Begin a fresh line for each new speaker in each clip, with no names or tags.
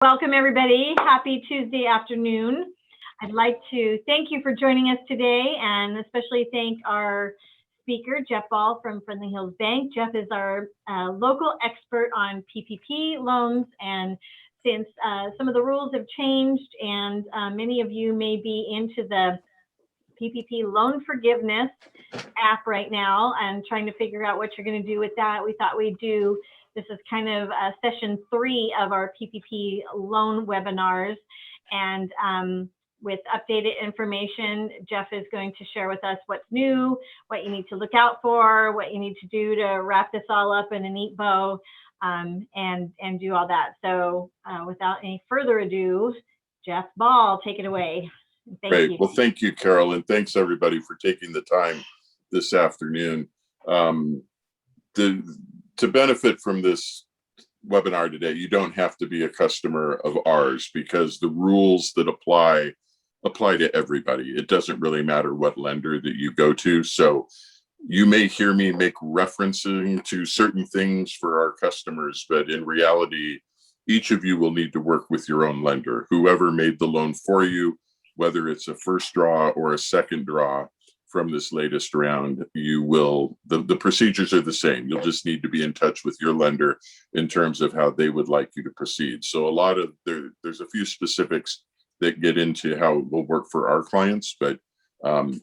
Welcome, everybody. Happy Tuesday afternoon. I'd like to thank you for joining us today and especially thank our speaker, Jeff Ball from Friendly Hills Bank. Jeff is our local expert on PPP loans, and since some of the rules have changed and many of you may be into the PPP loan forgiveness app right now and trying to figure out what you're going to do with that, we thought we'd do this is kind of session 3 of our PPP loan webinars. And with updated information, Jeff is going to share with us what's new, what you need to look out for, what you need to do to wrap this all up in a neat bow, and do all that. So without any further ado, Jeff Ball, take it away.
Great. Well, thank you, Carol, and thanks everybody for taking the time this afternoon. To benefit from this webinar today, you don't have to be a customer of ours because the rules that apply to everybody. It doesn't really matter what lender that you go to. So you may hear me make referencing to certain things for our customers, but in reality, each of you will need to work with your own lender. Whoever made the loan for you, whether it's a first draw or a second draw from this latest round, you will, the procedures are the same. You'll just need to be in touch with your lender in terms of how they would like you to proceed. So there's a few specifics that get into how it will work for our clients, but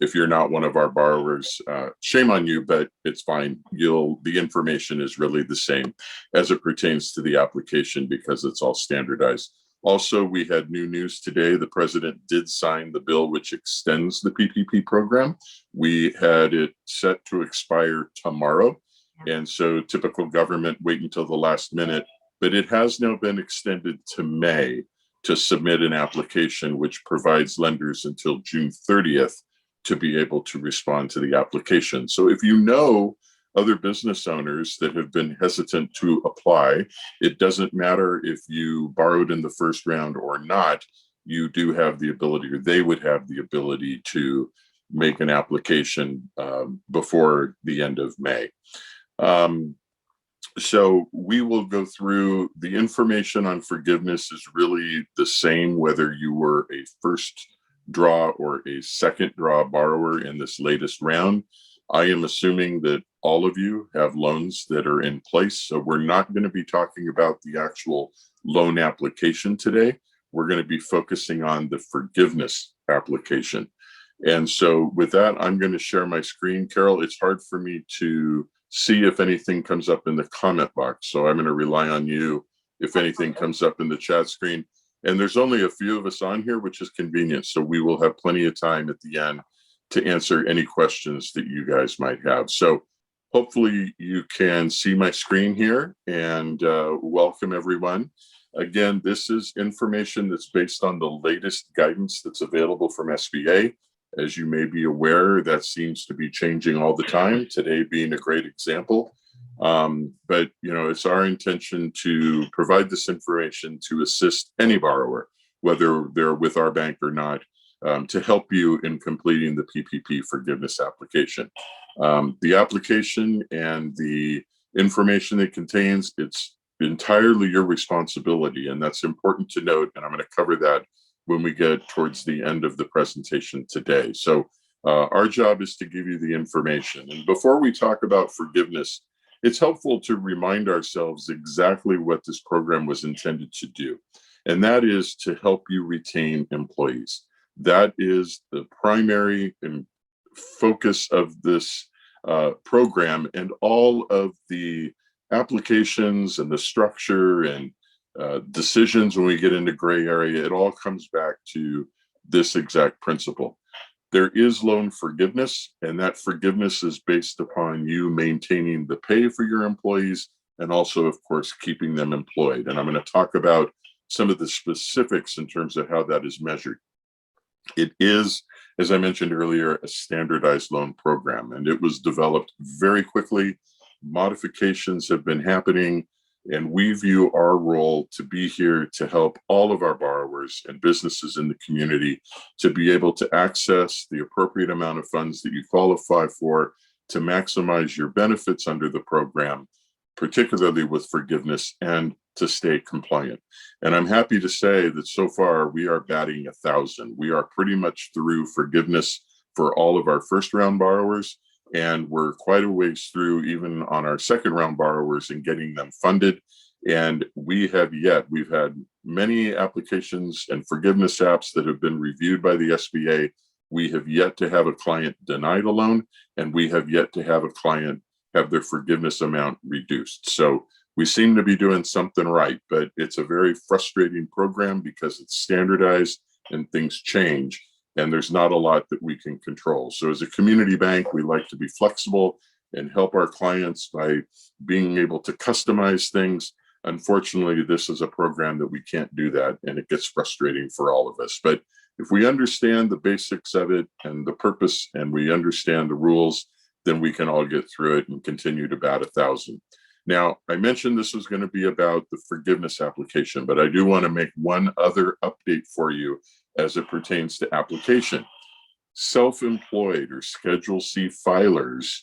if you're not one of our borrowers, shame on you, but it's fine. The information is really the same as it pertains to the application because it's all standardized. Also, we had new news today. The president did sign the bill which extends the PPP program. We had it set to expire tomorrow. And so typical government wait until the last minute, but it has now been extended to May to submit an application which provides lenders until June 30th to be able to respond to the application. So if you know other business owners that have been hesitant to apply, it doesn't matter if you borrowed in the first round or not, you do have the ability, or they would have the ability to make an application before the end of May. So we will go through the information on forgiveness is really the same, whether you were a first draw or a second draw borrower in this latest round. I am assuming that all of you have loans that are in place. So we're not going to be talking about the actual loan application today. We're going to be focusing on the forgiveness application. And so with that, I'm going to share my screen. Carol, it's hard for me to see if anything comes up in the comment box. So I'm going to rely on you if anything comes up in the chat screen. And there's only a few of us on here, which is convenient. So we will have plenty of time at the end to answer any questions that you guys might have. So hopefully you can see my screen here, and welcome everyone. Again, this is information that's based on the latest guidance that's available from SBA. As you may be aware, that seems to be changing all the time, today being a great example. But it's our intention to provide this information to assist any borrower, whether they're with our bank or not, to help you in completing the PPP forgiveness application. The application and the information it contains, it's entirely your responsibility, and that's important to note, and I'm going to cover that when we get towards the end of the presentation today. So our job is to give you the information. And before we talk about forgiveness, it's helpful to remind ourselves exactly what this program was intended to do, and that is to help you retain employees. That is the primary focus of this program, and all of the applications and the structure and decisions when we get into gray area, it all comes back to this exact principle. There is loan forgiveness, and that forgiveness is based upon you maintaining the pay for your employees and also, of course, keeping them employed. And I'm going to talk about some of the specifics in terms of how that is measured. It is, as I mentioned earlier, a standardized loan program, and it was developed very quickly. Modifications have been happening, and we view our role to be here to help all of our borrowers and businesses in the community to be able to access the appropriate amount of funds that you qualify for to maximize your benefits under the program, particularly with forgiveness, and to stay compliant. And I'm happy to say that so far we are batting 1,000. We are pretty much through forgiveness for all of our first round borrowers, and we're quite a ways through even on our second round borrowers and getting them funded. And we've had many applications and forgiveness apps that have been reviewed by the SBA. We have yet to have a client denied a loan, and we have yet to have a client have their forgiveness amount reduced. So we seem to be doing something right, but it's a very frustrating program because it's standardized and things change, and there's not a lot that we can control. So as a community bank, we like to be flexible and help our clients by being able to customize things. Unfortunately, this is a program that we can't do that, and it gets frustrating for all of us. But if we understand the basics of it and the purpose, and we understand the rules, then we can all get through it and continue to bat 1,000. Now, I mentioned this was going to be about the forgiveness application, but I do want to make one other update for you as it pertains to application. Self-employed or Schedule C filers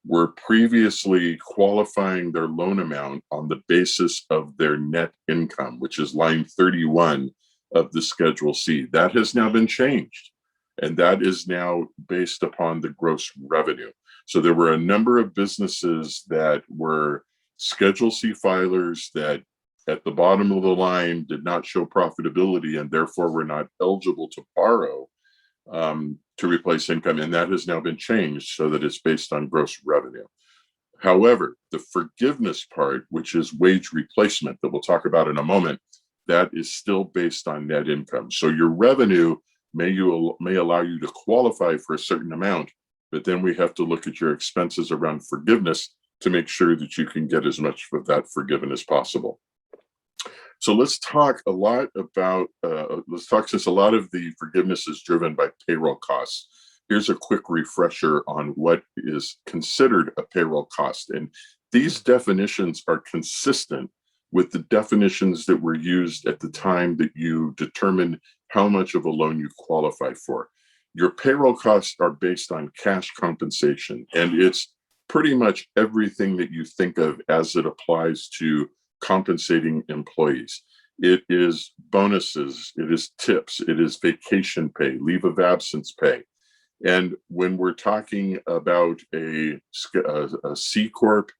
were previously qualifying their loan amount on the basis of their net income, which is line 31 of the Schedule C. That has now been changed, and that is now based upon the gross revenue. So there were a number of businesses that were Schedule C filers that at the bottom of the line did not show profitability and therefore were not eligible to borrow to replace income. And that has now been changed so that it's based on gross revenue. However, the forgiveness part, which is wage replacement that we'll talk about in a moment, that is still based on net income. So your revenue may allow you to qualify for a certain amount, but then we have to look at your expenses around forgiveness to make sure that you can get as much of that forgiven as possible. So let's talk a lot about, since a lot of the forgiveness is driven by payroll costs. Here's a quick refresher on what is considered a payroll cost. And these definitions are consistent with the definitions that were used at the time that you determined how much of a loan you qualify for. Your payroll costs are based on cash compensation, and it's pretty much everything that you think of as it applies to compensating employees. It is bonuses, it is tips, it is vacation pay, leave of absence pay. And when we're talking about a C Corp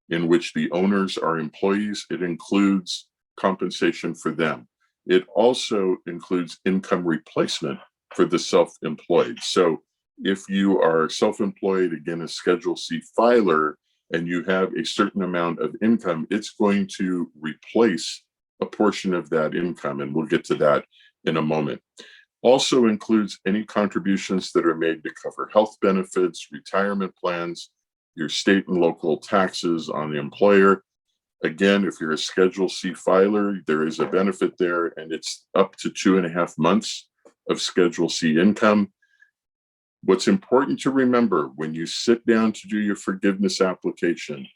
in which the owners are employees, it includes compensation for them. It also includes income replacement for the self-employed. So if you are self-employed, again, a Schedule C filer, and you have a certain amount of income, it's going to replace a portion of that income. And we'll get to that in a moment. Also includes any contributions that are made to cover health benefits, retirement plans, your state and local taxes on the employer. Again, if you're a Schedule C filer, there is a benefit there, and it's up to 2.5 months of Schedule C income. What's important to remember when you sit down to do your forgiveness application,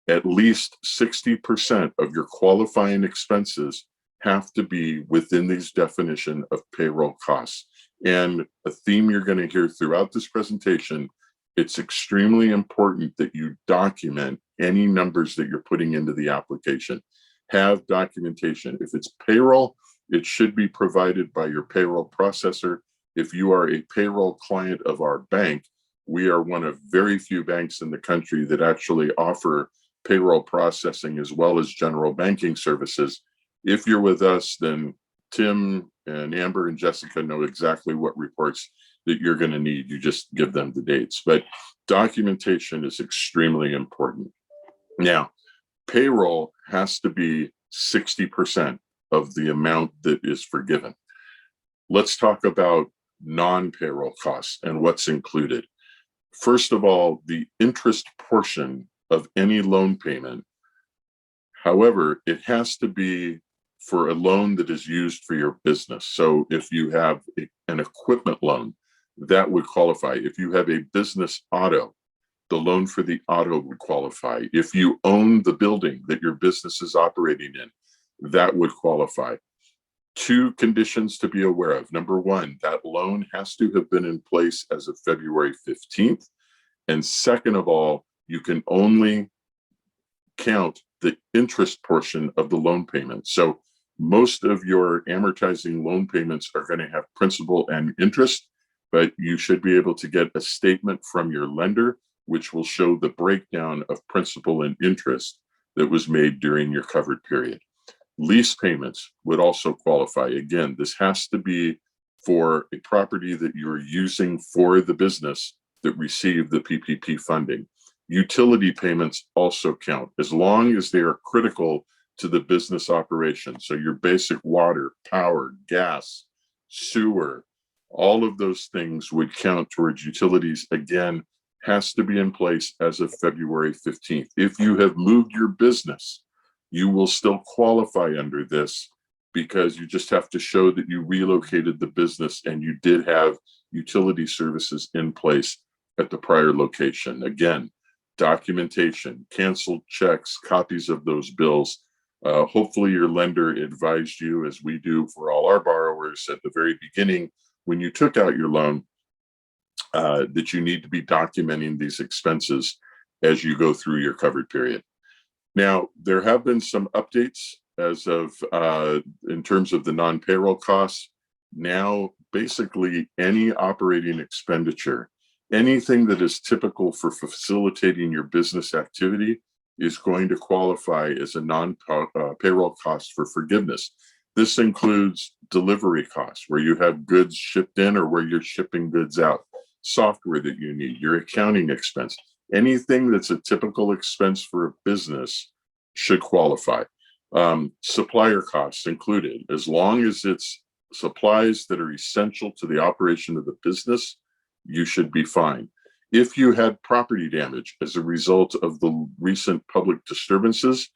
at least 60% of your qualifying expenses have to be within these definition of payroll costs. And a theme you're going to hear throughout this presentation, it's extremely important that you document any numbers that you're putting into the application. Have documentation. If it's payroll, it should be provided by your payroll processor. If you are a payroll client of our bank, we are one of very few banks in the country that actually offer payroll processing as well as general banking services. If you're with us, then Tim and Amber and Jessica know exactly what reports that you're going to need. You just give them the dates. But documentation is extremely important. Now, payroll has to be 60% of the amount that is forgiven. Let's talk about non-payroll costs and what's included. First of all, the interest portion of any loan payment. However, it has to be for a loan that is used for your business. So if you have an equipment loan, that would qualify. If you have a business auto, the loan for the auto would qualify. If you own the building that your business is operating in, that would qualify. 2 conditions to be aware of. Number 1, that loan has to have been in place as of February 15th. And second of all, you can only count the interest portion of the loan payment. So most of your amortizing loan payments are going to have principal and interest, but you should be able to get a statement from your lender, which will show the breakdown of principal and interest that was made during your covered period. Lease payments would also qualify. Again, this has to be for a property that you're using for the business that received the PPP funding. Utility payments also count as long as they are critical to the business operation. So your basic water, power, gas, sewer, all of those things would count towards utilities. Again, has to be in place as of February 15th. If you have moved your business, you will still qualify under this because you just have to show that you relocated the business and you did have utility services in place at the prior location. Again, documentation, canceled checks, copies of those bills. Hopefully your lender advised you, as we do for all our borrowers at the very beginning, when you took out your loan, that you need to be documenting these expenses as you go through your covered period. Now, there have been some updates as of in terms of the non-payroll costs. Now, basically any operating expenditure, anything that is typical for facilitating your business activity is going to qualify as a non-payroll cost for forgiveness. This includes delivery costs, where you have goods shipped in or where you're shipping goods out, software that you need, your accounting expense, anything that's a typical expense for a business should qualify. Supplier costs included, as long as it's supplies that are essential to the operation of the business, you should be fine. If you had property damage as a result of the recent public disturbances,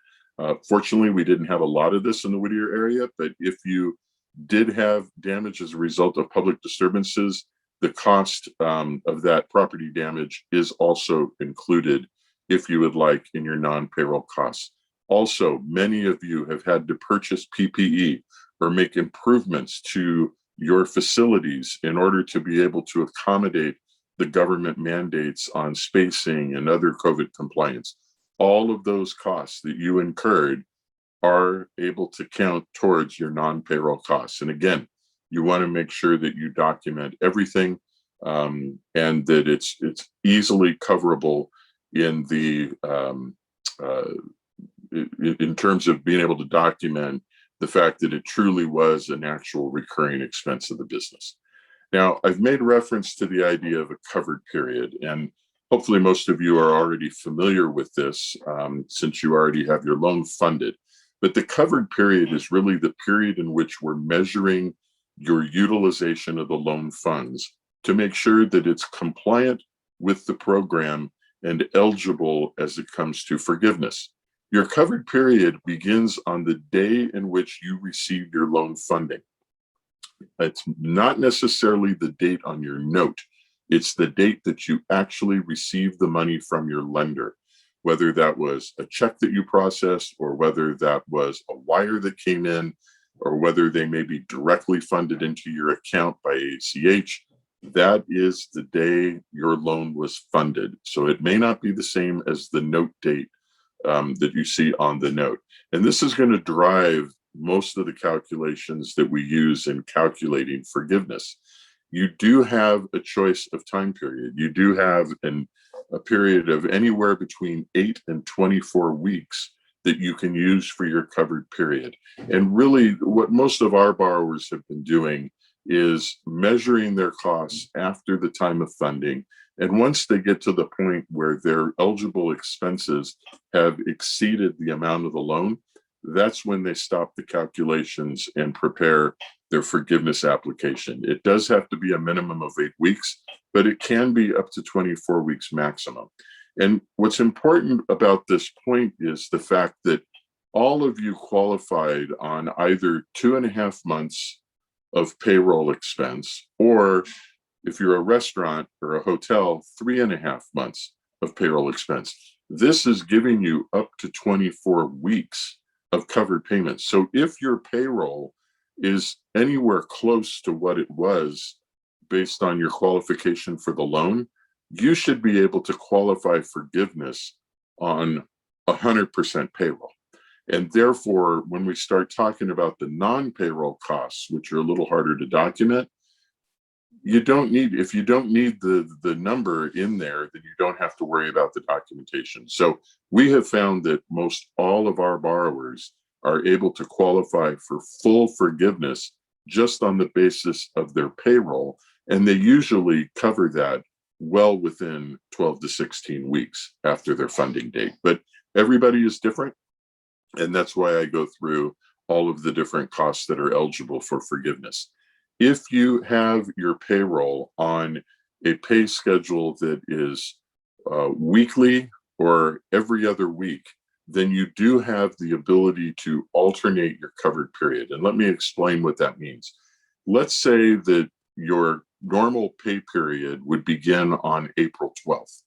fortunately, we didn't have a lot of this in the Whittier area, but if you did have damage as a result of public disturbances, the cost of that property damage is also included, if you would like, in your non-payroll costs. Also, many of you have had to purchase PPE or make improvements to your facilities in order to be able to accommodate the government mandates on spacing and other COVID compliance. All of those costs that you incurred are able to count towards your non-payroll costs. And again, you want to make sure that you document everything and that it's easily coverable in the in terms of being able to document the fact that it truly was an actual recurring expense of the business. Now, I've made reference to the idea of a covered period, and hopefully most of you are already familiar with this since you already have your loan funded. But the covered period is really the period in which we're measuring your utilization of the loan funds to make sure that it's compliant with the program and eligible as it comes to forgiveness. Your covered period begins on the day in which you receive your loan funding. It's not necessarily the date on your note. It's the date that you actually receive the money from your lender, whether that was a check that you processed or whether that was a wire that came in or whether they may be directly funded into your account by ACH. That is the day your loan was funded. So it may not be the same as the note date that you see on the note. And this is going to drive most of the calculations that we use in calculating forgiveness. You do have a choice of time period. You do have a period of anywhere between 8 and 24 weeks that you can use for your covered period. And really what most of our borrowers have been doing is measuring their costs after the time of funding. And once they get to the point where their eligible expenses have exceeded the amount of the loan, that's when they stop the calculations and prepare their forgiveness application. It does have to be a minimum of 8 weeks, but it can be up to 24 weeks maximum. And what's important about this point is the fact that all of you qualified on either 2.5 months of payroll expense, or if you're a restaurant or a hotel, 3.5 months of payroll expense. This is giving you up to 24 weeks of covered payments. So if your payroll is anywhere close to what it was based on your qualification for the loan, you should be able to qualify forgiveness on 100% payroll. And therefore, when we start talking about the non-payroll costs, which are a little harder to document, if you don't need the number in there, then you don't have to worry about the documentation. So we have found that most all of our borrowers are able to qualify for full forgiveness just on the basis of their payroll, and they usually cover that well within 12 to 16 weeks after their funding date. But everybody is different, and that's why I go through all of the different costs that are eligible for forgiveness. If you have your payroll on a pay schedule that is weekly or every other week, then you do have the ability to alternate your covered period. And let me explain what that means. Let's say that your normal pay period would begin on April 12th,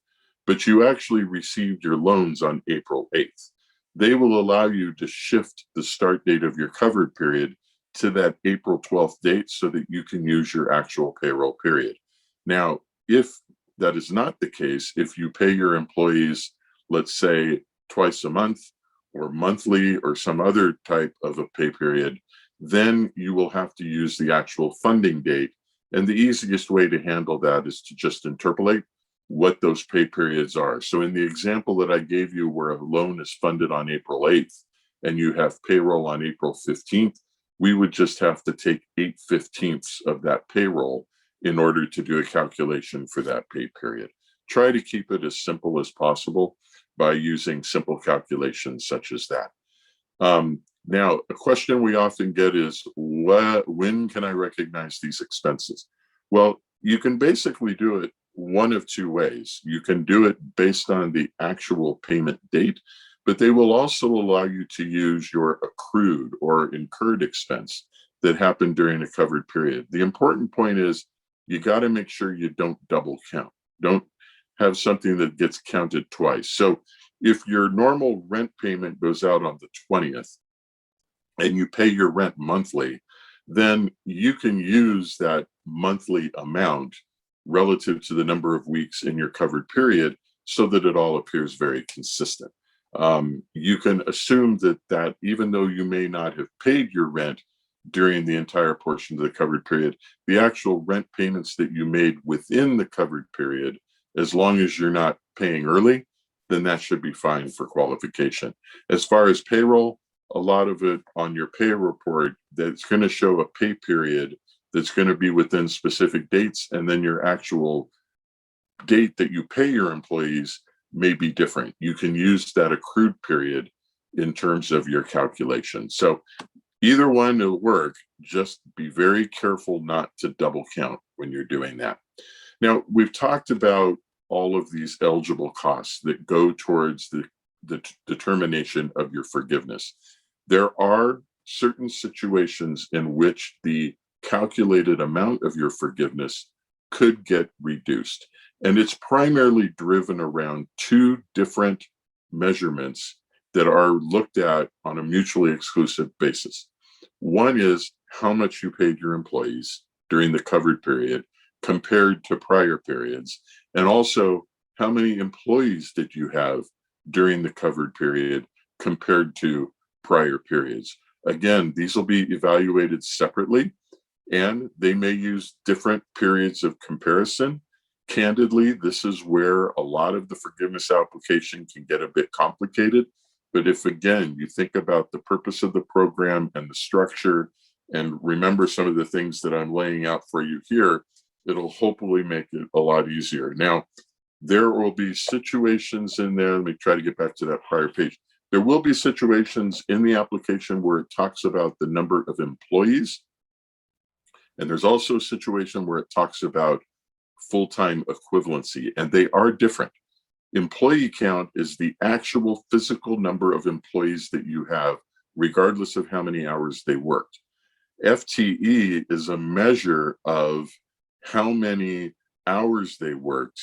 but you actually received your loans on April 8th. They will allow you to shift the start date of your covered period to that April 12th date so that you can use your actual payroll period. Now, if that is not the case, if you pay your employees, let's say twice a month or monthly or some other type of a pay period, then you will have to use the actual funding date. And the easiest way to handle that is to just interpolate what those pay periods are. So in the example that I gave you where a loan is funded on April 8th and you have payroll on April 15th, we would just have to take 8/15 of that payroll in order to do a calculation for that pay period. Try to keep it as simple as possible by using simple calculations such as that. Now, a question we often get is, when can I recognize these expenses? Well, you can basically do it one of two ways. You can do it based on the actual payment date, but they will also allow you to use your accrued or incurred expense that happened during a covered period. The important point is you got to make sure you don't double count. Don't have something that gets counted twice. So if your normal rent payment goes out on the 20th and you pay your rent monthly, then you can use that monthly amount relative to the number of weeks in your covered period so that it all appears very consistent. You can assume that even though you may not have paid your rent during the entire portion of the covered period, the actual rent payments that you made within the covered period, as long as you're not paying early, then that should be fine for qualification. As far as payroll, a lot of it on your pay report, that's going to show a pay period that's going to be within specific dates, and then your actual date that you pay your employees may be different. You can use that accrued period in terms of your calculation. So either one will work. Just be very careful not to double count when you're doing that. Now, we've talked about all of these eligible costs that go towards the determination of your forgiveness. There are certain situations in which the calculated amount of your forgiveness could get reduced. And it's primarily driven around two different measurements that are looked at on a mutually exclusive basis. One is how much you paid your employees during the covered period compared to prior periods, and also how many employees did you have during the covered period compared to prior periods. Again, these will be evaluated separately, and they may use different periods of comparison. Candidly, this is where a lot of the forgiveness application can get a bit complicated. But if, again, you think about the purpose of the program and the structure, and remember some of the things that I'm laying out for you here, it'll hopefully make it a lot easier. Now, there will be situations in there. Let me try to get back to that prior page. There will be situations in the application where it talks about the number of employees. And there's also a situation where it talks about full-time equivalency, and they are different. Employee count is the actual physical number of employees that you have, regardless of how many hours they worked. FTE is a measure of how many hours they worked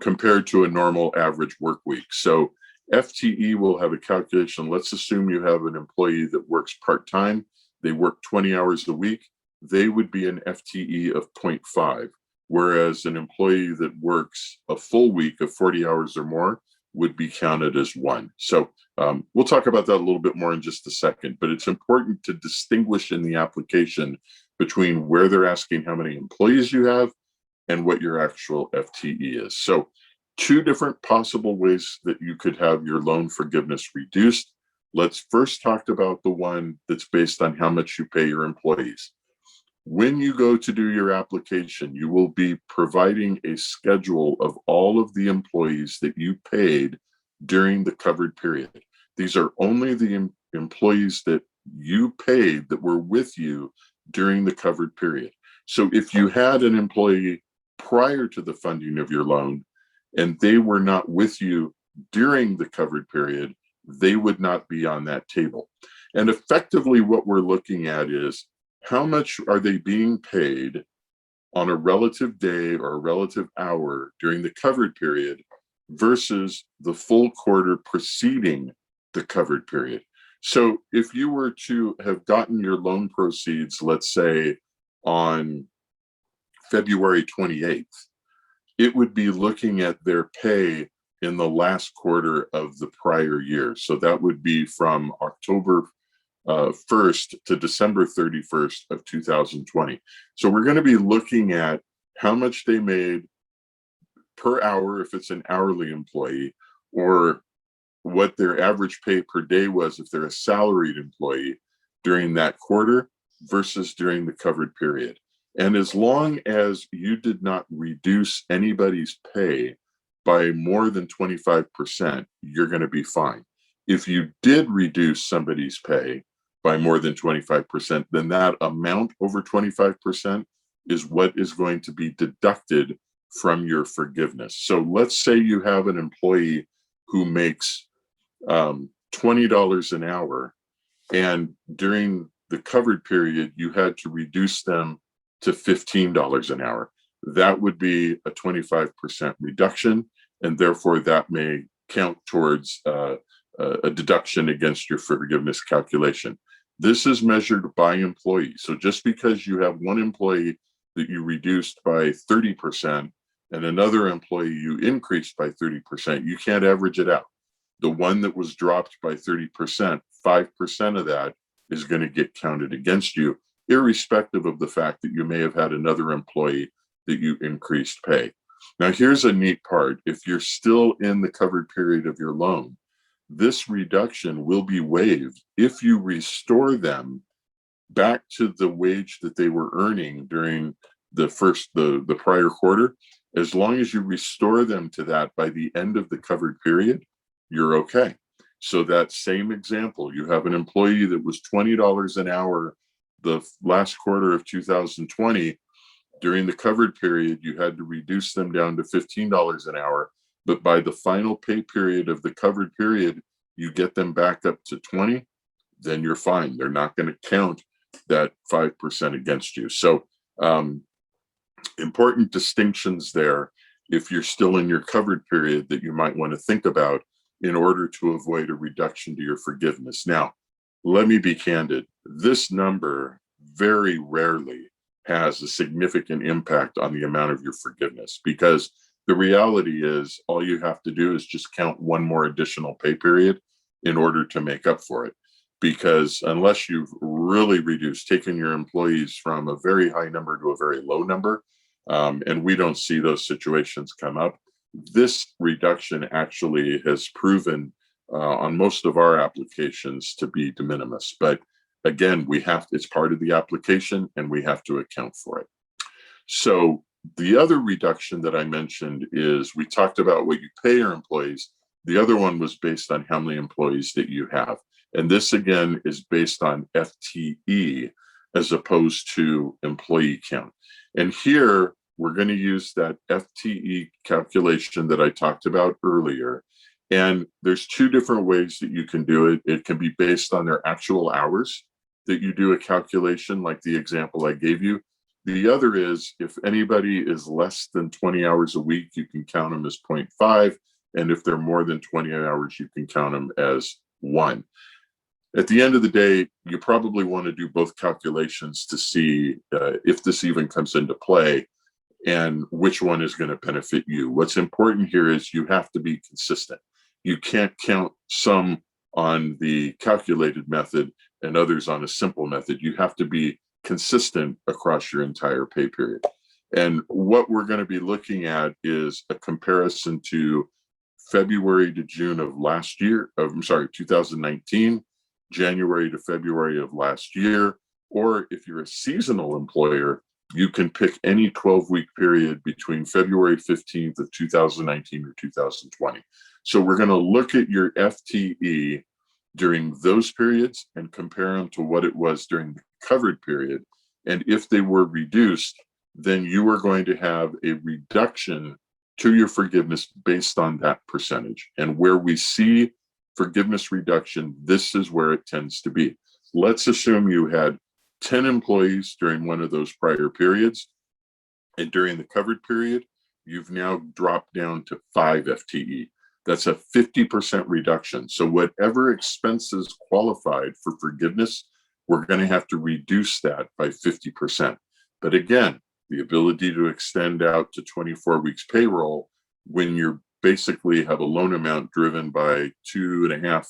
compared to a normal average work week. So FTE will have a calculation. Let's assume you have an employee that works part-time. They work 20 hours a week. They would be an FTE of 0.5, whereas an employee that works a full week of 40 hours or more would be counted as one. So we'll talk about that a little bit more in just a second, but it's important to distinguish in the application between where they're asking how many employees you have and what your actual FTE is. So two different possible ways that you could have your loan forgiveness reduced. Let's first talk about the one that's based on how much you pay your employees. When you go to do your application, you will be providing a schedule of all of the employees that you paid during the covered period. These are only the employees that you paid that were with you during the covered period. So if you had an employee prior to the funding of your loan and they were not with you during the covered period, they would not be on that table. And effectively what we're looking at is how much are they being paid on a relative day or a relative hour during the covered period versus the full quarter preceding the covered period. So if you were to have gotten your loan proceeds, let's say on February 28th, it would be looking at their pay in the last quarter of the prior year. So that would be from October 1st to December 31st of 2020. So we're going to be looking at how much they made per hour if it's an hourly employee, or what their average pay per day was if they're a salaried employee during that quarter versus during the covered period. And as long as you did not reduce anybody's pay by more than 25%, you're going to be fine. If you did reduce somebody's pay by more than 25%, then that amount over 25% is what is going to be deducted from your forgiveness. So let's say you have an employee who makes $20 an hour, and during the covered period, you had to reduce them to $15 an hour. That would be a 25% reduction, and therefore that may count towards a deduction against your forgiveness calculation. This is measured by employee. So just because you have one employee that you reduced by 30% and another employee you increased by 30%, you can't average it out. The one that was dropped by 30%, 5% of that is going to get counted against you, irrespective of the fact that you may have had another employee that you increased pay. Now, here's a neat part. If you're still in the covered period of your loan, this reduction will be waived if you restore them back to the wage that they were earning during the prior quarter. As long as you restore them to that by the end of the covered period, you're okay. So that same example, you have an employee that was $20 an hour the last quarter of 2020. During the covered period, you had to reduce them down to $15 an hour. But by the final pay period of the covered period, you get them back up to 20, then you're fine. They're not going to count that 5% against you. So important distinctions there if you're still in your covered period that you might want to think about in order to avoid a reduction to your forgiveness. Now, let me be candid. This number very rarely has a significant impact on the amount of your forgiveness, because the reality is all you have to do is just count one more additional pay period in order to make up for it. Because unless you've really reduced, taken your employees from a very high number to a very low number, and we don't see those situations come up, this reduction actually has proven on most of our applications to be de minimis. But again, it's part of the application and we have to account for it. So the other reduction that I mentioned is we talked about what you pay your employees. The other one was based on how many employees that you have. And this again is based on FTE as opposed to employee count. And here we're going to use that FTE calculation that I talked about earlier. And there's two different ways that you can do it. It can be based on their actual hours that you do a calculation, like the example I gave you. The other is if anybody is less than 20 hours a week, you can count them as 0.5. And if they're more than 20 hours, you can count them as 1. At the end of the day, you probably want to do both calculations to see if this even comes into play and which one is going to benefit you. What's important here is you have to be consistent. You can't count some on the calculated method and others on a simple method. You have to be consistent across your entire pay period. And what we're going to be looking at is a comparison to February to June of last year, I'm sorry, 2019, January to February of last year, or if you're a seasonal employer, you can pick any 12-week period between February 15th of 2019 or 2020. So we're going to look at your FTE during those periods and compare them to what it was during the covered period. And if they were reduced, then you are going to have a reduction to your forgiveness based on that percentage. And where we see forgiveness reduction, this is where it tends to be. Let's assume you had 10 employees during one of those prior periods, and during the covered period, you've now dropped down to 5 FTE. That's a 50% reduction. So whatever expenses qualified for forgiveness, we're going to have to reduce that by 50%. But again, the ability to extend out to 24 weeks payroll when you basically have a loan amount driven by 2.5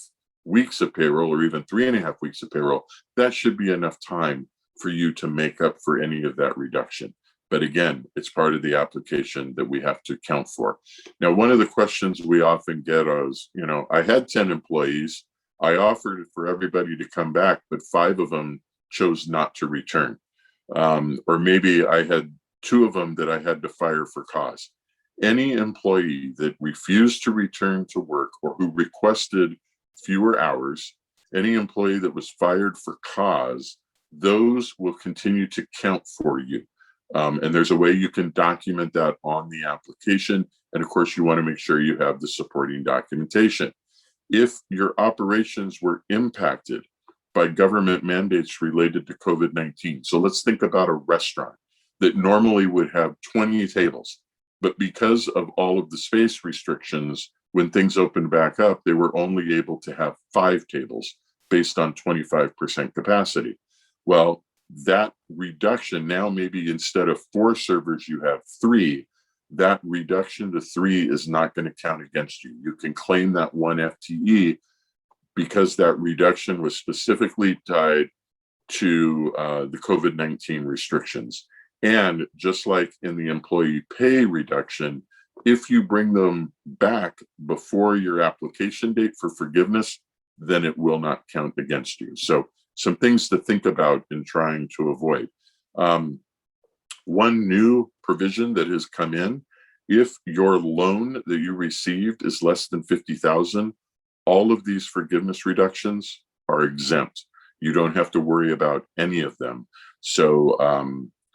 weeks of payroll or even 3.5 weeks of payroll, that should be enough time for you to make up for any of that reduction. But again, it's part of the application that we have to account for. Now, one of the questions we often get is, I had 10 employees. I offered for everybody to come back, but 5 of them chose not to return. Or maybe I had 2 of them that I had to fire for cause. Any employee that refused to return to work or who requested fewer hours, any employee that was fired for cause, those will continue to count for you. And there's a way you can document that on the application. And of course, you want to make sure you have the supporting documentation. If your operations were impacted by government mandates related to COVID-19, so let's think about a restaurant that normally would have 20 tables, but because of all of the space restrictions, when things opened back up, they were only able to have 5 tables based on 25% capacity. Well, that reduction now, maybe instead of 4 servers, you have 3. That reduction to 3 is not going to count against you. You can claim that 1 FTE because that reduction was specifically tied to the COVID-19 restrictions. And just like in the employee pay reduction, if you bring them back before your application date for forgiveness, then it will not count against you. So some things to think about in trying to avoid. One new provision that has come in, if your loan that you received is less than $50,000, all of these forgiveness reductions are exempt. You don't have to worry about any of them. So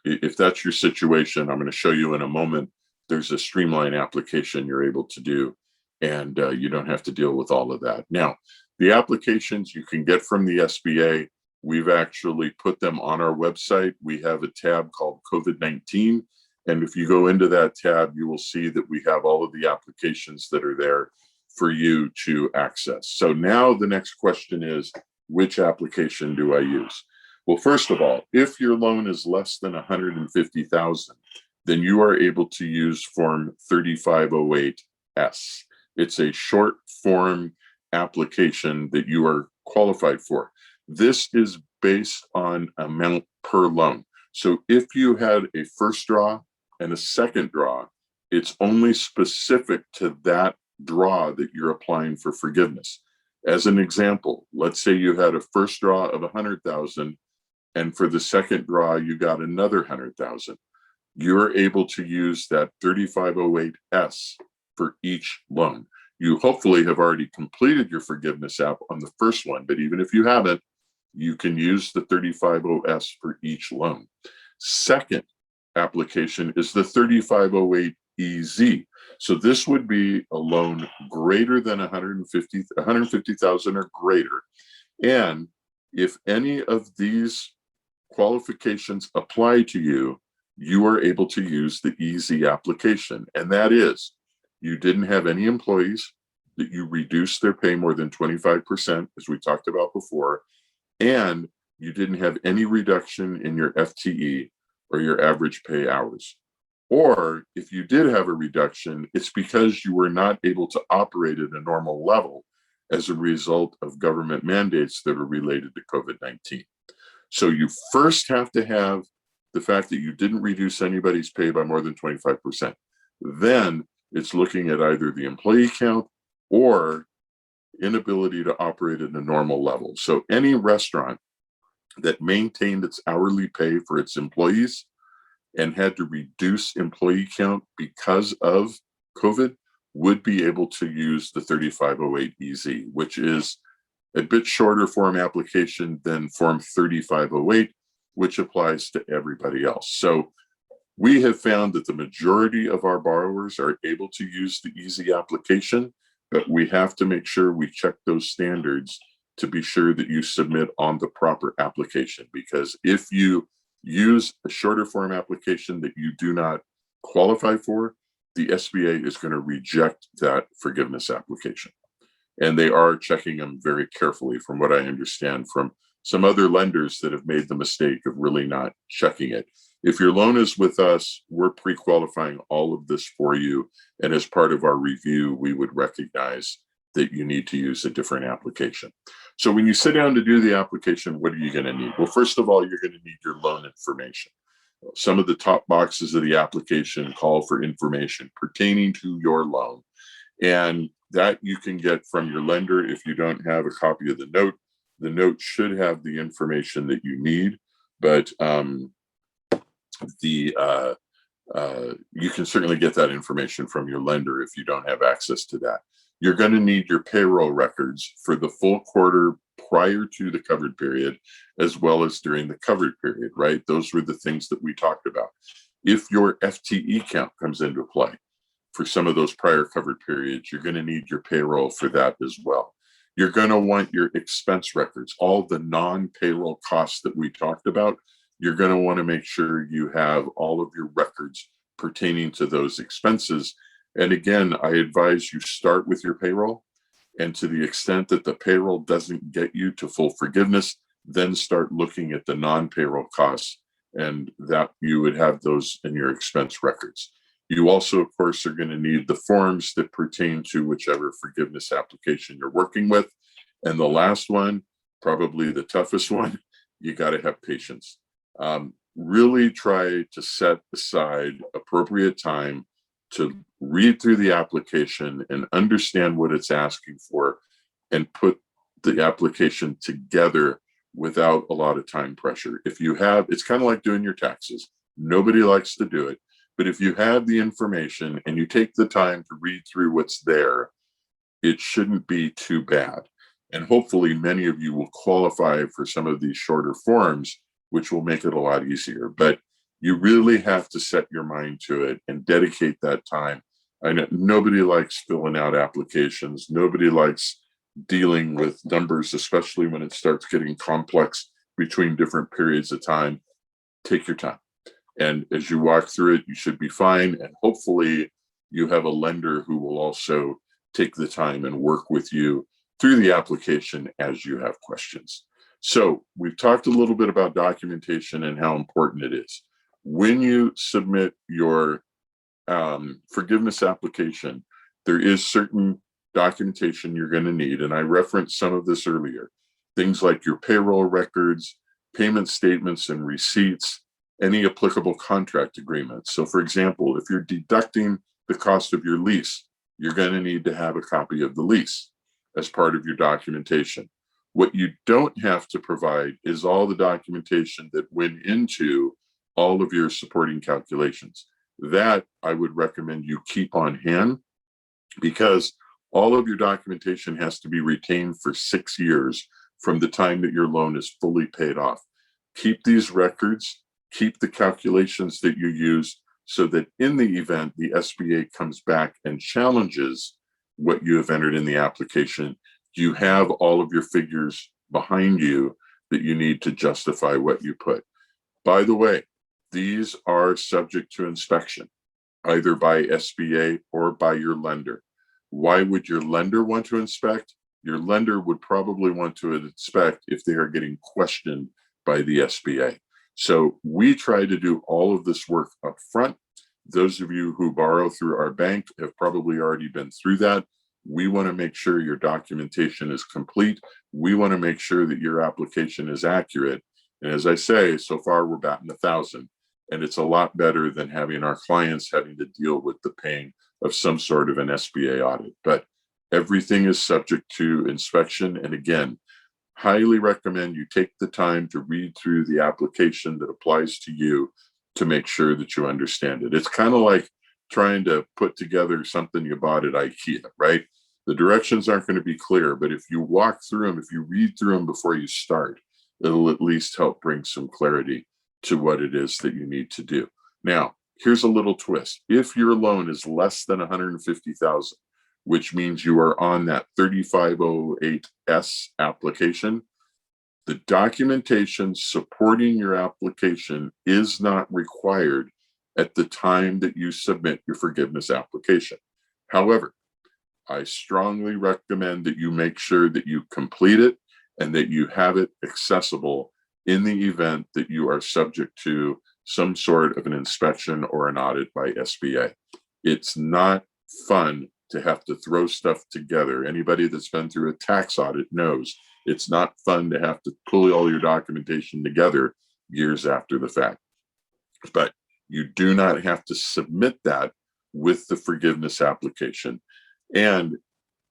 if that's your situation, I'm going to show you in a moment, there's a streamlined application you're able to do, and you don't have to deal with all of that. Now, the applications you can get from the SBA, we've actually put them on our website. We have a tab called COVID-19. And if you go into that tab, you will see that we have all of the applications that are there for you to access. So now the next question is, which application do I use? Well, first of all, if your loan is less than $150,000, then you are able to use Form 3508S. It's a short form application that you are qualified for. This is based on amount per loan. So if you had a first draw and a second draw, it's only specific to that draw that you're applying for forgiveness. As an example, let's say you had a first draw of 100,000, and for the second draw, you got another 100,000. You're able to use that 3508S for each loan. You hopefully have already completed your forgiveness app on the first one, but even if you haven't, you can use the 3508S for each loan. Second application is the 3508EZ. So this would be a loan greater than 150,000 or greater. And if any of these qualifications apply to you, you are able to use the EZ application. And that is, you didn't have any employees, that you reduced their pay more than 25%, as we talked about before, and you didn't have any reduction in your FTE or your average pay hours. Or if you did have a reduction, it's because you were not able to operate at a normal level as a result of government mandates that are related to COVID-19. So you first have to have the fact that you didn't reduce anybody's pay by more than 25%. Then it's looking at either the employee count or inability to operate at a normal level. So any restaurant that maintained its hourly pay for its employees and had to reduce employee count because of COVID would be able to use the 3508EZ, which is a bit shorter form application than Form 3508, which applies to everybody else. So we have found that the majority of our borrowers are able to use the easy application, but we have to make sure we check those standards to be sure that you submit on the proper application. Because if you use a shorter form application that you do not qualify for, the SBA is going to reject that forgiveness application. And they are checking them very carefully, from what I understand from some other lenders that have made the mistake of really not checking it. If your loan is with us, we're pre-qualifying all of this for you. And as part of our review, we would recognize that you need to use a different application. So when you sit down to do the application, what are you going to need? Well, first of all, you're going to need your loan information. Some of the top boxes of the application call for information pertaining to your loan. And that you can get from your lender if you don't have a copy of the note. The note should have the information that you need, but you can certainly get that information from your lender if you don't have access to that. You're going to need your payroll records for the full quarter prior to the covered period, as well as during the covered period, right? Those were the things that we talked about. If your FTE count comes into play for some of those prior covered periods, you're going to need your payroll for that as well. You're going to want your expense records, all the non-payroll costs that we talked about. You're going to want to make sure you have all of your records pertaining to those expenses. And again, I advise you start with your payroll. And to the extent that the payroll doesn't get you to full forgiveness, then start looking at the non-payroll costs, and that you would have those in your expense records. You also, of course, are going to need the forms that pertain to whichever forgiveness application you're working with. And the last one, probably the toughest one, you got to have patience. Really try to set aside appropriate time to read through the application and understand what it's asking for, and put the application together without a lot of time pressure. If you have, it's kind of like doing your taxes. Nobody likes to do it. But if you have the information and you take the time to read through what's there, it shouldn't be too bad. And hopefully many of you will qualify for some of these shorter forms, which will make it a lot easier. But you really have to set your mind to it and dedicate that time. I know nobody likes filling out applications. Nobody likes dealing with numbers, especially when it starts getting complex between different periods of time. Take your time. And as you walk through it, you should be fine. And hopefully you have a lender who will also take the time and work with you through the application as you have questions. So we've talked a little bit about documentation and how important it is. When you submit your forgiveness application, there is certain documentation you're going to need. And I referenced some of this earlier. Things like your payroll records, payment statements and receipts, any applicable contract agreements. So for example, if you're deducting the cost of your lease, you're going to need to have a copy of the lease as part of your documentation. What you don't have to provide is all the documentation that went into all of your supporting calculations. That I would recommend you keep on hand, because all of your documentation has to be retained for 6 years from the time that your loan is fully paid off. Keep these records, keep the calculations that you use, so that in the event the SBA comes back and challenges what you have entered in the application, you have all of your figures behind you that you need to justify what you put. By the way, these are subject to inspection, either by SBA or by your lender. Why would your lender want to inspect? Your lender would probably want to inspect if they are getting questioned by the SBA. So we try to do all of this work up front Those of you who borrow through our bank have probably already been through that. We want to make sure your documentation is complete. We want to make sure that your application is accurate. And as I say, so far we're batting 1,000, and it's a lot better than having our clients having to deal with the pain of some sort of an SBA audit. But everything is subject to inspection. And again, highly recommend you take the time to read through the application that applies to you to make sure that you understand it. It's kind of like trying to put together something you bought at IKEA, right? The directions aren't going to be clear, but if you walk through them, if you read through them before you start, it'll at least help bring some clarity to what it is that you need to do. Now, here's a little twist. If your loan is less than 150,000, which means you are on that 3508S application, the documentation supporting your application is not required at the time that you submit your forgiveness application. However, I strongly recommend that you make sure that you complete it and that you have it accessible in the event that you are subject to some sort of an inspection or an audit by SBA. It's not fun to have to throw stuff together. Anybody that's been through a tax audit knows it's not fun to have to pull all your documentation together years after the fact. But you do not have to submit that with the forgiveness application. And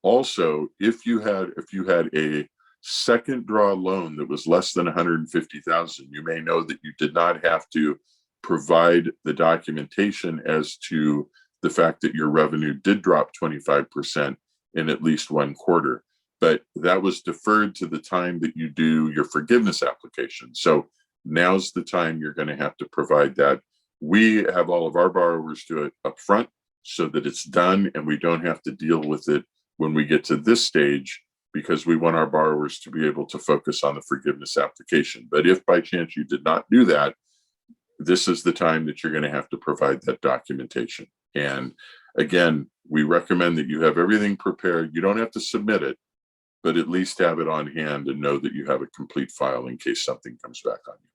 also, if you had a second draw loan that was less than 150,000, you may know that you did not have to provide the documentation as to the fact that your revenue did drop 25% in at least one quarter, but that was deferred to the time that you do your forgiveness application. So now's the time you're going to have to provide that. We have all of our borrowers do it up front so that it's done and we don't have to deal with it when we get to this stage, because we want our borrowers to be able to focus on the forgiveness application. But if by chance you did not do that, this is the time that you're going to have to provide that documentation. And again, we recommend that you have everything prepared. You don't have to submit it, but at least have it on hand and know that you have a complete file in case something comes back on you.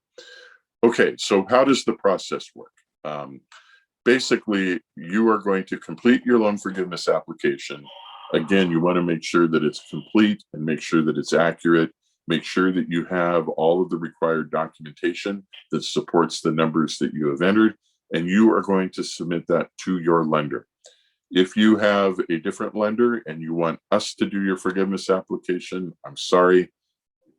Okay, so how does the process work? Basically, you are going to complete your loan forgiveness application. Again, you want to make sure that it's complete and make sure that it's accurate. Make sure that you have all of the required documentation that supports the numbers that you have entered, and you are going to submit that to your lender. If you have a different lender and you want us to do your forgiveness application, I'm sorry, it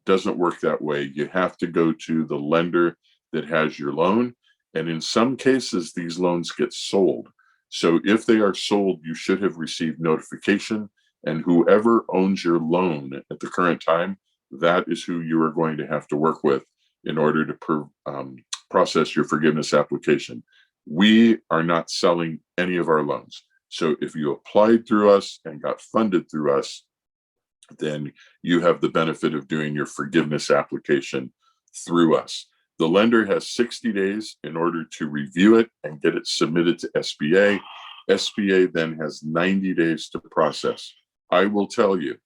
doesn't work that way. You have to go to the lender that has your loan. And in some cases, these loans get sold. So if they are sold, you should have received notification, and whoever owns your loan at the current time, that is who you are going to have to work with in order to process your forgiveness application. We are not selling any of our loans. So if you applied through us and got funded through us, then you have the benefit of doing your forgiveness application through us. The lender has 60 days in order to review it and get it submitted to SBA. SBA then has 90 days to process. I will tell you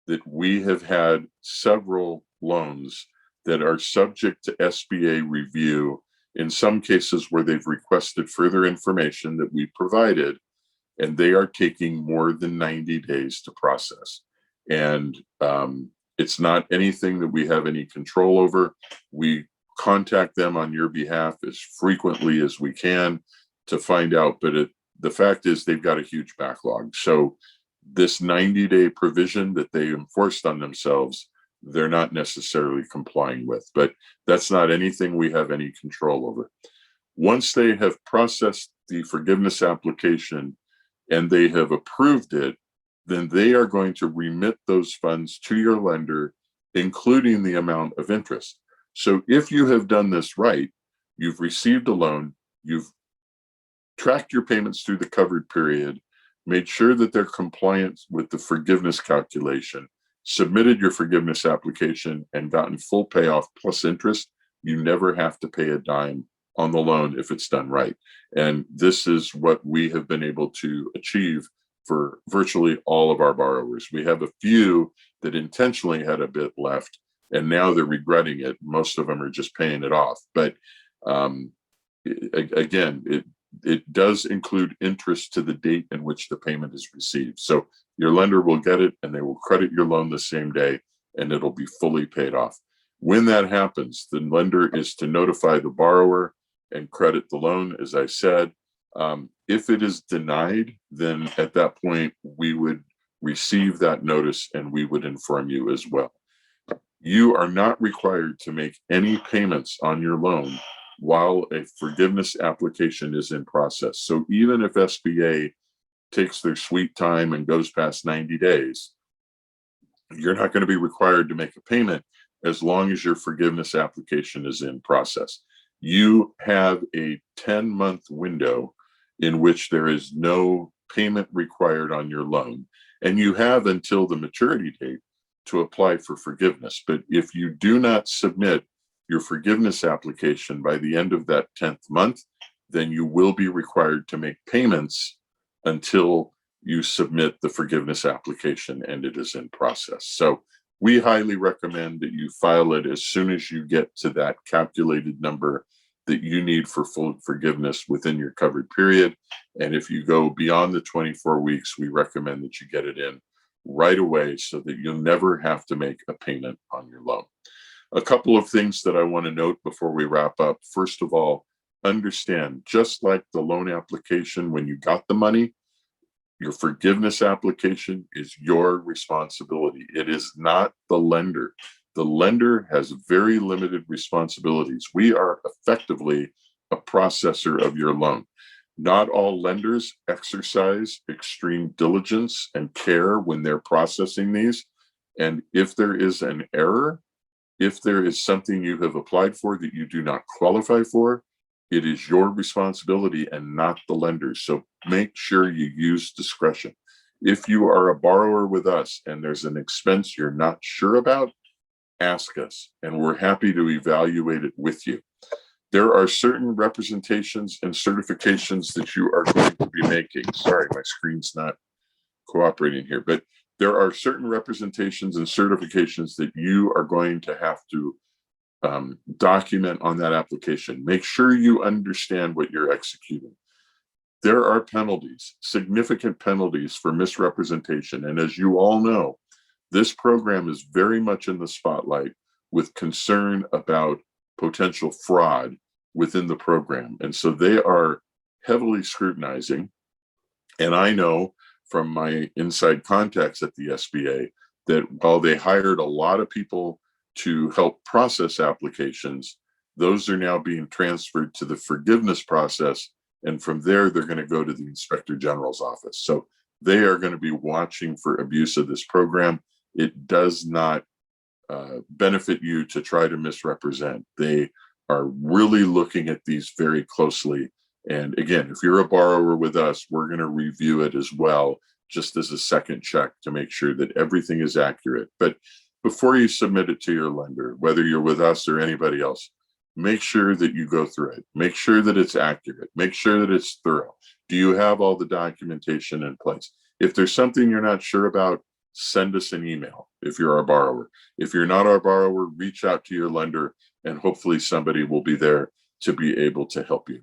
that we have had several loans that are subject to SBA review, in some cases where they've requested further information that we provided, and they are taking more than 90 days to process. And it's not anything that we have any control over. We contact them on your behalf as frequently as we can to find out, but the fact is they've got a huge backlog. So this 90-day provision that they enforced on themselves, they're not necessarily complying with, but that's not anything we have any control over. Once they have processed the forgiveness application and they have approved it, then they are going to remit those funds to your lender, including the amount of interest. So if you have done this right, you've received a loan, you've tracked your payments through the covered period, made sure that they're compliant with the forgiveness calculation, submitted your forgiveness application, and gotten full payoff plus interest, you never have to pay a dime on the loan if it's done right. And this is what we have been able to achieve for virtually all of our borrowers. We have a few that intentionally had a bit left, and now they're regretting it. Most of them are just paying it off. But again, it does include interest to the date in which the payment is received. So your lender will get it and they will credit your loan the same day and it'll be fully paid off. When that happens, the lender is to notify the borrower and credit the loan, as I said. If it is denied, then at that point, we would receive that notice and we would inform you as well. You are not required to make any payments on your loan while a forgiveness application is in process. So even if SBA takes their sweet time and goes past 90 days, you're not going to be required to make a payment as long as your forgiveness application is in process. You have a 10-month window in which there is no payment required on your loan, and you have until the maturity date to apply for forgiveness. But if you do not submit your forgiveness application by the end of that 10th month, then you will be required to make payments until you submit the forgiveness application and it is in process. So we highly recommend that you file it as soon as you get to that calculated number that you need for full forgiveness within your covered period. And if you go beyond the 24 weeks, we recommend that you get it in right away so that you'll never have to make a payment on your loan. A couple of things that I want to note before we wrap up. First of all, understand, just like the loan application when you got the money, your forgiveness application is your responsibility. It is not the lender. The lender has very limited responsibilities. We are effectively a processor of your loan. Not all lenders exercise extreme diligence and care when they're processing these. And if there is an error, if there is something you have applied for that you do not qualify for, it is your responsibility and not the lender's. So make sure you use discretion. If you are a borrower with us and there's an expense you're not sure about, ask us, and we're happy to evaluate it with you. There are certain representations and certifications that you are going to be making. Sorry, my screen's not cooperating here, but there are certain representations and certifications that you are going to have to document on that application. Make sure you understand what you're executing. There are penalties, significant penalties for misrepresentation. And as you all know, this program is very much in the spotlight with concern about potential fraud within the program. And so they are heavily scrutinizing. And I know from my inside contacts at the SBA that while they hired a lot of people to help process applications, those are now being transferred to the forgiveness process. And from there, they're going to go to the Inspector General's office. So they are going to be watching for abuse of this program. It does not benefit you to try to misrepresent. They are really looking at these very closely. And again, if you're a borrower with us, we're going to review it as well, just as a second check to make sure that everything is accurate. But before you submit it to your lender, whether you're with us or anybody else, make sure that you go through it. Make sure that it's accurate. Make sure that it's thorough. Do you have all the documentation in place? If there's something you're not sure about, send us an email if you're our borrower. If you're not our borrower, reach out to your lender and hopefully somebody will be there to be able to help you.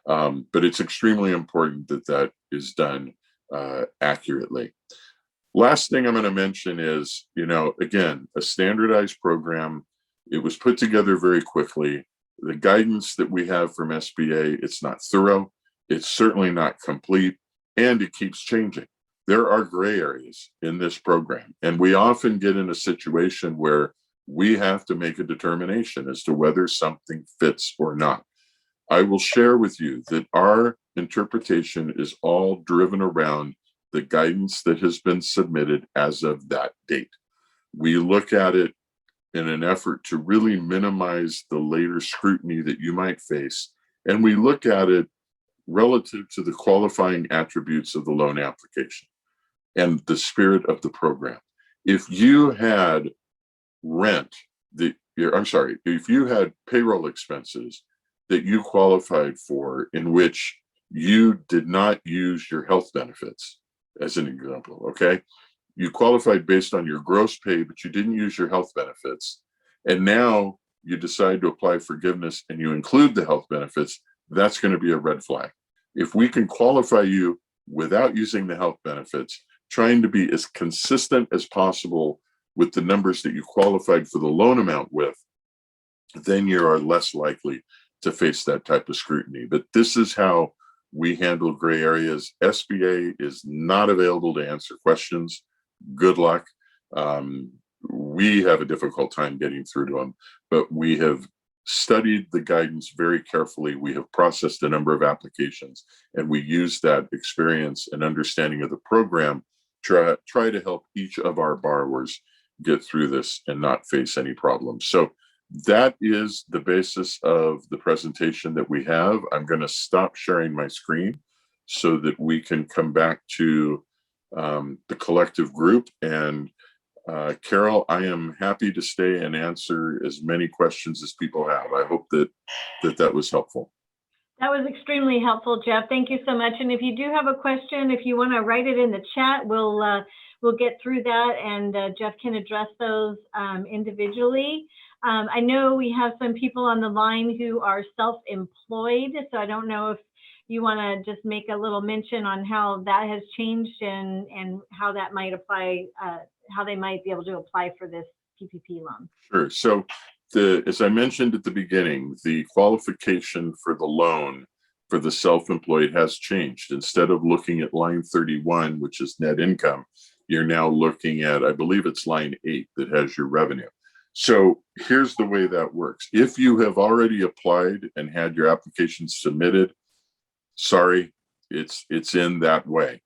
But it's extremely important that that is done accurately. Last thing I'm going to mention is, again, a standardized program. It was put together very quickly. The guidance that we have from SBA, it's not thorough. It's certainly not complete, and it keeps changing. There are gray areas in this program, and we often get in a situation where we have to make a determination as to whether something fits or not. I will share with you that our interpretation is all driven around the guidance that has been submitted as of that date. We look at it in an effort to really minimize the later scrutiny that you might face. And we look at it relative to the qualifying attributes of the loan application and the spirit of the program. If you had if you had payroll expenses that you qualified for in which you did not use your health benefits, as an example, okay? You qualified based on your gross pay, but you didn't use your health benefits. And now you decide to apply forgiveness and you include the health benefits, that's going to be a red flag. If we can qualify you without using the health benefits, trying to be as consistent as possible with the numbers that you qualified for the loan amount with, then you are less likely to face that type of scrutiny. But this is how we handle gray areas. SBA is not available to answer questions. Good luck. We have a difficult time getting through to them, but we have studied the guidance very carefully. We have processed a number of applications, and we use that experience and understanding of the program to try to help each of our borrowers get through this and not face any problems. So that is the basis of the presentation that we have. I'm going to stop sharing my screen so that we can come back to the collective group. And Carol, I am happy to stay and answer as many questions as people have. I hope that was helpful.
That was extremely helpful, Jeff. Thank you so much. And if you do have a question, if you want to write it in the chat, we'll get through that, and Jeff can address those individually. I know we have some people on the line who are self-employed, so I don't know if you want to just make a little mention on how that has changed and how that might apply, how they might be able to apply for this PPP loan.
Sure. So as I mentioned at the beginning, the qualification for the loan for the self-employed has changed. Instead of looking at line 31, which is net income, you're now looking at, I believe it's line 8 that has your revenue. So here's the way that works. If you have already applied and had your application submitted, sorry, it's in that way.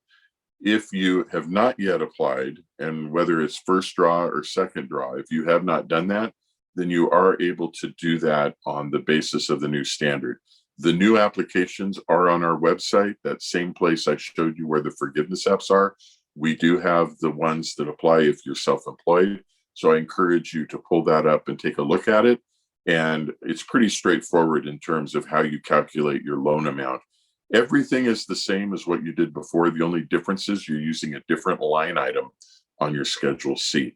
If you have not yet applied, and whether it's first draw or second draw, if you have not done that, then you are able to do that on the basis of the new standard. The new applications are on our website, that same place I showed you where the forgiveness apps are. We do have the ones that apply if you're self-employed. So I encourage you to pull that up and take a look at it. And it's pretty straightforward in terms of how you calculate your loan amount. Everything is the same as what you did before. The only difference is you're using a different line item on your Schedule C.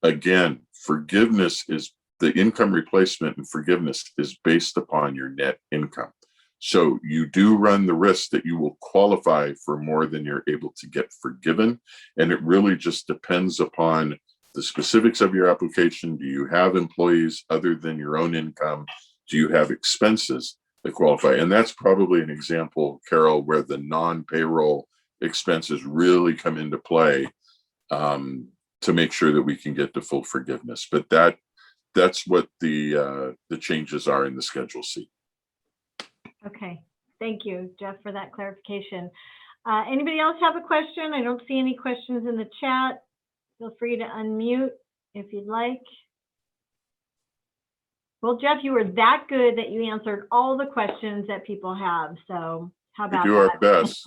Again, forgiveness is the income replacement, and forgiveness is based upon your net income. So you do run the risk that you will qualify for more than you're able to get forgiven. And it really just depends upon the specifics of your application. Do you have employees other than your own income? Do you have expenses that qualify? And that's probably an example, Carol, where the non-payroll expenses really come into play to make sure that we can get to full forgiveness. But that's what the changes are in the Schedule C.
Okay, thank you, Jeff, for that clarification. Anybody else have a question? I don't see any questions in the chat. Feel free to unmute if you'd like. Well, Jeff, you were that good that you answered all the questions that people have. So how about that?
We do our best.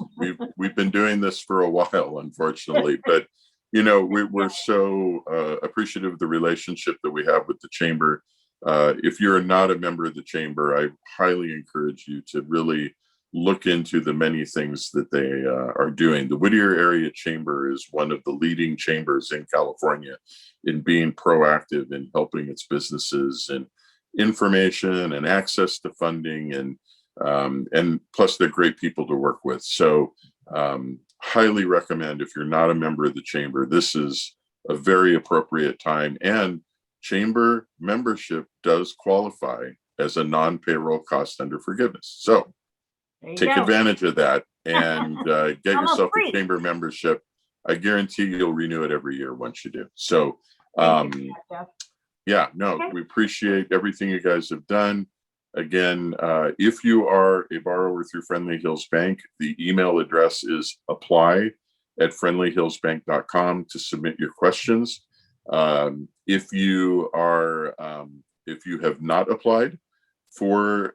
We've been doing this for a while, unfortunately, but you know, we're so appreciative of the relationship that we have with the Chamber. If you're not a member of the Chamber, I highly encourage you to really look into the many things that they are doing. The Whittier Area Chamber is one of the leading chambers in California in being proactive in helping its businesses and information and access to funding, and plus they're great people to work with. So highly recommend, if you're not a member of the Chamber, this is a very appropriate time. And Chamber membership does qualify as a non-payroll cost under forgiveness. So take advantage of that and get yourself a Chamber membership. I guarantee you'll renew it every year once you do. So yeah, no, we appreciate everything you guys have done. Again, if you are a borrower through Friendly Hills Bank, the email address is apply@friendlyhillsbank.com to submit your questions. If you have not applied for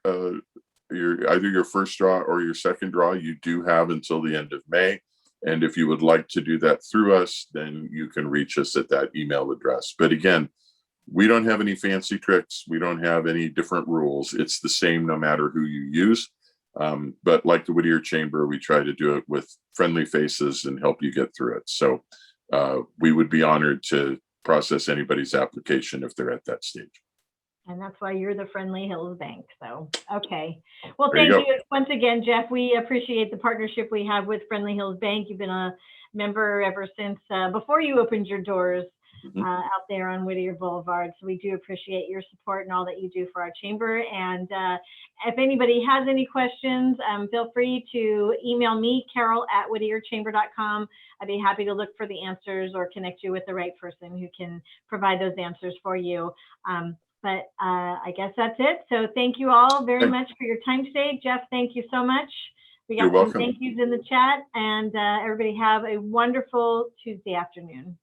either your first draw or your second draw, you do have until the end of May. And if you would like to do that through us, then you can reach us at that email address. But again, we don't have any fancy tricks. We don't have any different rules. It's the same no matter who you use. But like the Whittier Chamber, we try to do it with friendly faces and help you get through it. So we would be honored to process anybody's application if they're at that stage.
And that's why you're the Friendly Hills Bank. So, okay. Well,
There you
thank
go.
you once again, Jeff. We appreciate the partnership we have with Friendly Hills Bank. You've been a member ever since before you opened your doors
Mhm.
out there on Whittier Boulevard. So we do appreciate your support and all that you do for our chamber. And if anybody has any questions, feel free to email me, carol@whittierchamber.com. I'd be happy to look for the answers or connect you with the right person who can provide those answers for you. But I guess that's it. So thank you all very much for your time today. Jeff, thank you so much. We
You're
got some
welcome.
thank yous in the chat, and everybody have a wonderful Tuesday afternoon.